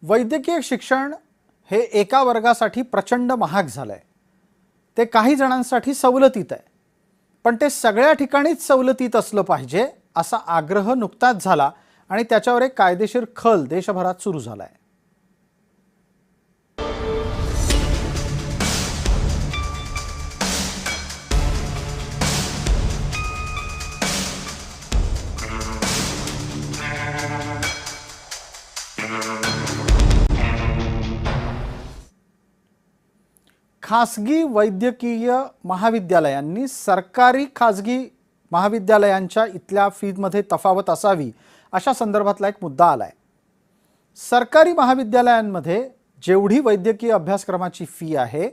वैद्यकीय शिक्षण हे एका वर्गासाठी प्रचंड महाग झालंय। ते काही जणांसाठी सवलतीत आहे, पण ते सगळ्या ठिकाणीच सवलतीत असलं पाहिजे असा आग्रह नुकताच झाला आणि त्याच्यावर एक कायदेशीर खल देशभरात सुरू झालाय। खासगी वैद्यकीय महाविद्यालयांनी सरकारी खासगी महाविद्यालयांच्या इथल्या फीमध्ये तफावत असावी अशा संदर्भातला एक मुद्दा आलाय। सरकारी महाविद्यालयांमध्ये जेवढी वैद्यकीय अभ्यासक्रमाची फी आहे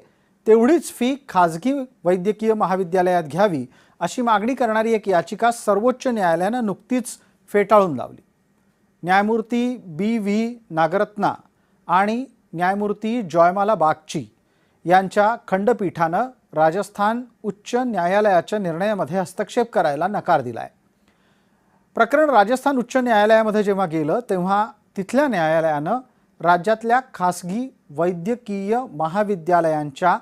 तेवढीच फी खासगी वैद्यकीय महाविद्यालयात घ्यावी अशी मागणी करणारी एक याचिका सर्वोच्च न्यायालयाने नुकतीच फेटाळून लावली। न्यायमूर्ती बी.व्ही. नागरत्ना आणि न्यायमूर्ती जयमाला बागची यांच्या खंडपीठानं राजस्थान उच्च न्यायालयाच्या निर्णयामध्ये हस्तक्षेप करायला नकार दिलाय। प्रकरण राजस्थान उच्च न्यायालयामध्ये जेव्हा गेलं तेव्हा तिथल्या न्यायालयानं राज्यातल्या खासगी वैद्यकीय महाविद्यालयांच्या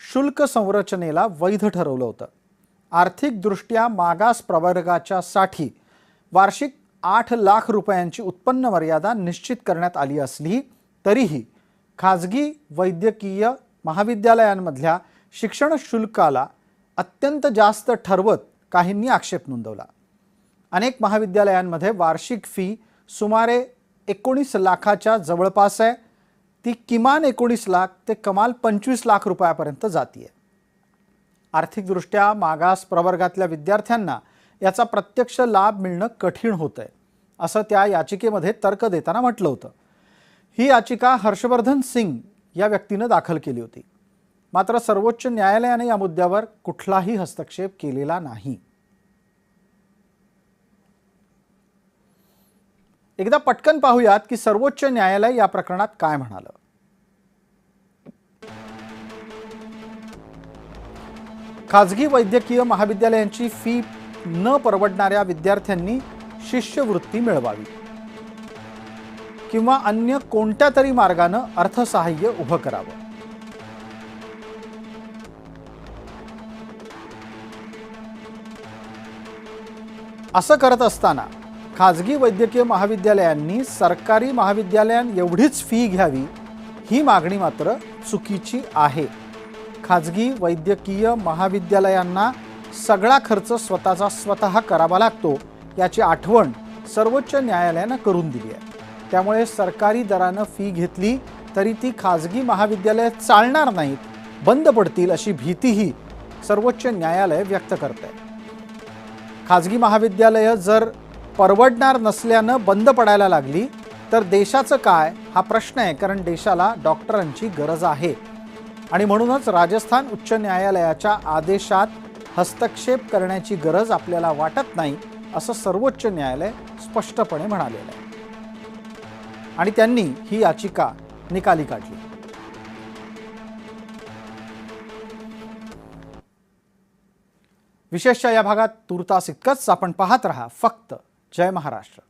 शुल्क संरचनेला वैध ठरवलं होतं। आर्थिकदृष्ट्या मागास प्रवर्गाच्यासाठी वार्षिक 8 लाख रुपयांची उत्पन्न मर्यादा निश्चित करण्यात आली असली तरीही खासगी वैद्यकीय महाविद्यालयांमधल्या शिक्षण शुल्काला अत्यंत जास्त ठरवत काहींनी आक्षेप नोंदवला। अनेक महाविद्यालयांमध्ये वार्षिक फी सुमारे 19 लाखाच्या जवळपास आहे। ती किमान 19 लाख ते कमाल 25 लाख रुपयापर्यंत जातीये। आर्थिकदृष्ट्या मागास प्रवर्गातल्या विद्यार्थ्यांना याचा प्रत्यक्ष लाभ मिळणं कठीण होतंय असं त्या याचिकेमध्ये तर्क देताना म्हटलं होतं। ही याचिका हर्षवर्धन सिंग या व्यक्तीने दाखल केली होती। मात्र सर्वोच्च न्यायालयाने या मुद्द्यावर कुठलाही हस्तक्षेप केलेला नाही। एकदा पटकन पाहूयात की सर्वोच्च न्यायालय या प्रकरणात काय म्हणालं। खासगी वैद्यकीय महाविद्यालयांची फी न परवडणाऱ्या विद्यार्थ्यांनी शिष्यवृत्ती मिळवावी किंवा अन्य कोणत्या तरी मार्गाने अर्थसहाय्य उभं करावं। असं करत असताना खासगी वैद्यकीय महाविद्यालयांनी सरकारी महाविद्यालयां एवढीच फी घ्यावी ही मागणी मात्र चुकीची आहे। खासगी वैद्यकीय महाविद्यालयांना सगळा खर्च स्वतः करावा लागतो याची आठवण सर्वोच्च न्यायालयानं करून दिली आहे। त्यामुळे सरकारी दरानं फी घेतली तरी ती खासगी महाविद्यालय चालणार नाहीत, बंद पडतील अशी भीतीही सर्वोच्च न्यायालय व्यक्त करते। खासगी महाविद्यालय जर परवडणार नसल्यानं बंद पडायला लागली तर देशाचं काय हा प्रश्न आहे, कारण देशाला डॉक्टरांची गरज आहे आणि म्हणूनच राजस्थान उच्च न्यायालयाच्या आदेशात हस्तक्षेप करण्याची गरज आपल्याला वाटत नाही असं सर्वोच्च न्यायालय स्पष्टपणे म्हणालेलं आहे आणि त्यांनी ही याचिका निकाली काढली। विशेषतः या भागात तुर्तास इतकंच। आपण पाहत रहा फक्त जय महाराष्ट्र।